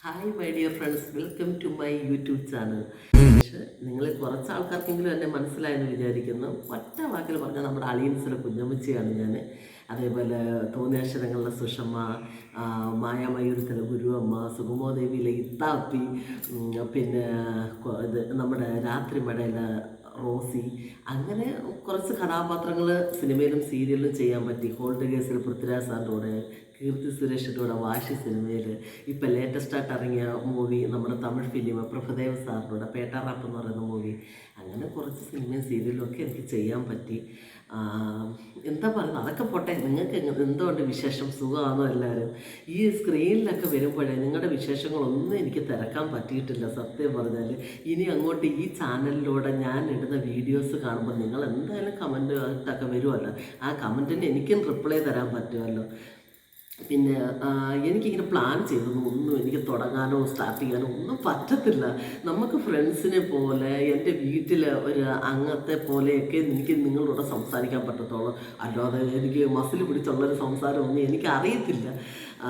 Hi my dear friends, welcome to my YouTube channel. നിങ്ങൾ കുറച്ച് ആൾക്കാർക്കെങ്കിലും എന്നെ മനസ്സിലായെന്ന് വിചാരിക്കുന്നു. ഒറ്റ വാക്കിൽ പറഞ്ഞാൽ നമ്മുടെ അളിയൻസിലെ കുഞ്ഞമ്മച്ചിയാണ് ഞാൻ. അതേപോലെ തോന്നിയാക്ഷരങ്ങളിലെ സുഷമ്മ, മായാമയൂരത്തിലെ ഗുരുവമ്മ, സുഗമോദേവിയിലെ ഇത്താപ്പി, പിന്നെ ഇത് നമ്മുടെ രാത്രി മഴയിലെ റോസി. അങ്ങനെ കുറച്ച് കഥാപാത്രങ്ങൾ സിനിമയിലും സീരിയലിലും ചെയ്യാൻ പറ്റി. ഹോൾഡ് കേസിൽ പൃഥ്വിരാജ് സാറിൻ്റെ കൂടെ, കീർത്തി സുരേഷിൻ്റെ കൂടെ വാശി സിനിമയിൽ, ഇപ്പം ലേറ്റസ്റ്റായിട്ട് ഇറങ്ങിയ മൂവി നമ്മുടെ തമിഴ് ഫിലിം പ്രഭുദേവ സാറിൻ്റെ കൂടെ പേട്ടാറാപ്പ് എന്ന് പറയുന്ന മൂവി. അങ്ങനെ കുറച്ച് സിനിമയും സീരിയലും ഒക്കെ എനിക്ക് ചെയ്യാൻ പറ്റി. എന്താ പറയുന്നത്, അതൊക്കെ പോട്ടെ. നിങ്ങൾക്ക് എന്തുകൊണ്ട് വിശേഷം? സുഖമാണോ എല്ലാവരും? ഈ സ്ക്രീനിലൊക്കെ വരുമ്പോഴേ നിങ്ങളുടെ വിശേഷങ്ങളൊന്നും എനിക്ക് തിരക്കാൻ പറ്റിയിട്ടില്ല സത്യം പറഞ്ഞാൽ. ഇനി അങ്ങോട്ട് ഈ ചാനലിലൂടെ ഞാൻ ഇടുന്ന വീഡിയോസ് കാണുമ്പോൾ നിങ്ങൾ എന്തായാലും കമൻറ്റ് ആയിട്ടൊക്കെ വരുമല്ലോ. ആ കമൻറ്റിന് എനിക്കും റിപ്ലൈ തരാൻ പറ്റുമല്ലോ. പിന്നെ എനിക്കിങ്ങനെ പ്ലാൻ ചെയ്തൊന്നും ഒന്നും എനിക്ക് തുടങ്ങാനോ സ്റ്റാർട്ട് ചെയ്യാനോ ഒന്നും പറ്റത്തില്ല. നമുക്ക് ഫ്രണ്ട്സിനെ പോലെ എൻ്റെ വീട്ടിലെ ഒരു അംഗത്തെ പോലെയൊക്കെ എനിക്ക് നിങ്ങളോട് സംസാരിക്കാൻ പറ്റത്തുള്ളൂ. അല്ലാതെ എനിക്ക് മസിൽ പിടിച്ചുള്ളൊരു സംസാരമൊന്നും എനിക്ക് അറിയത്തില്ല.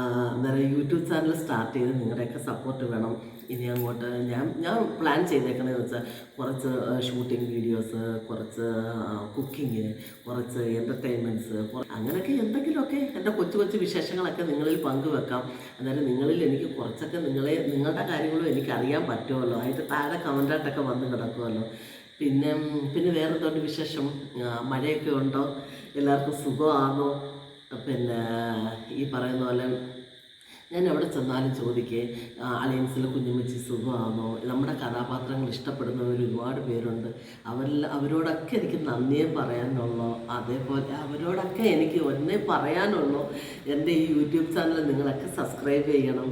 അന്നേരം യൂട്യൂബ് ചാനൽ സ്റ്റാർട്ട് ചെയ്ത് നിങ്ങളുടെയൊക്കെ സപ്പോർട്ട് വേണം. ഇനി അങ്ങോട്ട് ഞാൻ പ്ലാൻ ചെയ്തേക്കണമെന്ന് വെച്ചാൽ കുറച്ച് ഷൂട്ടിംഗ് വീഡിയോസ്, കുറച്ച് കുക്കിങ്, കുറച്ച് എൻ്റർടൈൻമെൻറ്റ്സ്, അങ്ങനെയൊക്കെ എന്തെങ്കിലുമൊക്കെ എൻ്റെ കൊച്ചു കൊച്ചു വിശേഷങ്ങളൊക്കെ നിങ്ങളിൽ പങ്കുവെക്കാം. അന്നേരം നിങ്ങളിൽ എനിക്ക് കുറച്ചൊക്കെ നിങ്ങളുടെ കാര്യങ്ങളും എനിക്ക് അറിയാൻ പറ്റുമല്ലോ. അതിൻ്റെ താഴെ കമൻറ്റായിട്ടൊക്കെ വന്ന് കിടക്കുമല്ലോ. പിന്നെ വേറെ എന്തുകൊണ്ട് വിശേഷം? മഴയൊക്കെ ഉണ്ടോ? എല്ലാവർക്കും സുഖമാണോ? പിന്നെ ഈ പറയുന്ന പോലെ ഞാൻ എവിടെ ചെന്നാലും ചോദിക്കേ, അലയൻസിലെ കുഞ്ഞുമ്മച്ചി സുഖമാണോ? നമ്മുടെ കഥാപാത്രങ്ങൾ ഇഷ്ടപ്പെടുന്നവർ ഒരുപാട് പേരുണ്ട്. അവരോടൊക്കെ എനിക്ക് നന്ദിയെ പറയാനുള്ളൂ. അതേപോലെ അവരോടൊക്കെ എനിക്ക് ഒന്നേ പറയാനുള്ളൂ, എൻ്റെ ഈ യൂട്യൂബ് ചാനൽ നിങ്ങളൊക്കെ സബ്സ്ക്രൈബ് ചെയ്യണം.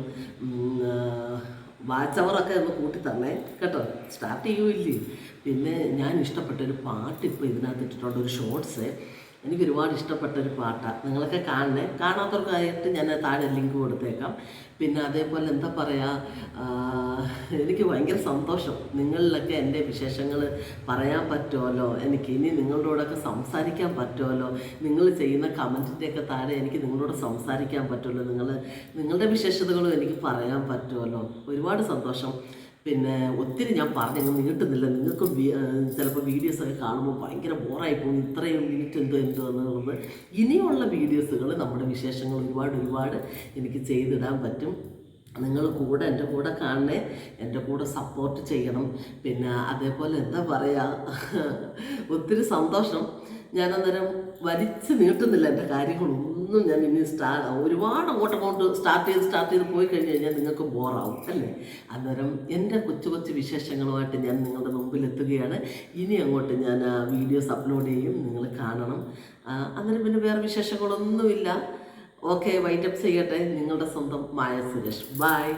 വാച്ച് അവറൊക്കെ ഒന്ന് കൂട്ടി തന്നേ കേട്ടോ. സ്റ്റാർട്ട് ചെയ്യുമില്ലേ? പിന്നെ ഞാൻ ഇഷ്ടപ്പെട്ടൊരു പാട്ട് ഇപ്പോൾ ഇതിനകത്ത് ഇട്ടിട്ടുണ്ട്, ഒരു ഷോർട്സ്. എനിക്ക് ഒരുപാട് ഇഷ്ടപ്പെട്ടൊരു പാട്ടാണ്. നിങ്ങളൊക്കെ കാണാത്തവർക്കായിട്ട് ഞാൻ താഴെ ലിങ്ക് കൊടുത്തേക്കാം. പിന്നെ അതേപോലെ എന്താ പറയുക, എനിക്ക് ഭയങ്കര സന്തോഷം നിങ്ങളിലൊക്കെ എൻ്റെ വിശേഷങ്ങൾ പറയാൻ പറ്റുമല്ലോ. എനിക്ക് ഇനി നിങ്ങളോടൊക്കെ സംസാരിക്കാൻ പറ്റുമല്ലോ. നിങ്ങൾ ചെയ്യുന്ന കമൻറ്റിൻ്റെയൊക്കെ താഴെ എനിക്ക് നിങ്ങളോട് സംസാരിക്കാൻ പറ്റുമല്ലോ. നിങ്ങളുടെ വിശേഷതകളും എനിക്ക് പറയാൻ പറ്റുമല്ലോ. ഒരുപാട് സന്തോഷം. പിന്നെ ഒത്തിരി ഞാൻ പറഞ്ഞു നീട്ടുന്നില്ല. നിങ്ങൾക്ക് ചിലപ്പോൾ വീഡിയോസൊക്കെ കാണുമ്പോൾ ഭയങ്കര ബോറായി പോകും, ഇത്രയും മിനിറ്റ് എന്തോ എന്നുള്ളത്. ഇനിയുള്ള വീഡിയോസുകൾ നമ്മുടെ വിശേഷങ്ങൾ ഒരുപാട് എനിക്ക് ചെയ്തിടാൻ പറ്റും. നിങ്ങൾ എൻ്റെ കൂടെ കാണണേ, എൻ്റെ കൂടെ സപ്പോർട്ട് ചെയ്യണം. പിന്നെ അതേപോലെ എന്താ പറയുക, ഒത്തിരി സന്തോഷം. ഞാനന്നേരം വലിച്ച് നീട്ടുന്നില്ല എൻ്റെ കാര്യങ്ങളൊന്നും. ഞാൻ ഇനി ഒരുപാട് അങ്ങോട്ട് സ്റ്റാർട്ട് ചെയ്ത് പോയി കഴിഞ്ഞാൽ നിങ്ങൾക്ക് ബോറാവും അല്ലേ. അന്നേരം എൻ്റെ കൊച്ചു വിശേഷങ്ങളുമായിട്ട് ഞാൻ നിങ്ങളുടെ മുമ്പിൽ എത്തുകയാണ്. ഇനി അങ്ങോട്ട് ഞാൻ വീഡിയോസ് അപ്ലോഡ് ചെയ്യും, നിങ്ങൾ കാണണം. അന്നേരം പിന്നെ വേറെ വിശേഷങ്ങളൊന്നുമില്ല. ഓക്കെ, വൈൻഡപ്പ് ചെയ്യട്ടെ. നിങ്ങളുടെ സ്വന്തം മായ സുരേഷ്. ബൈ.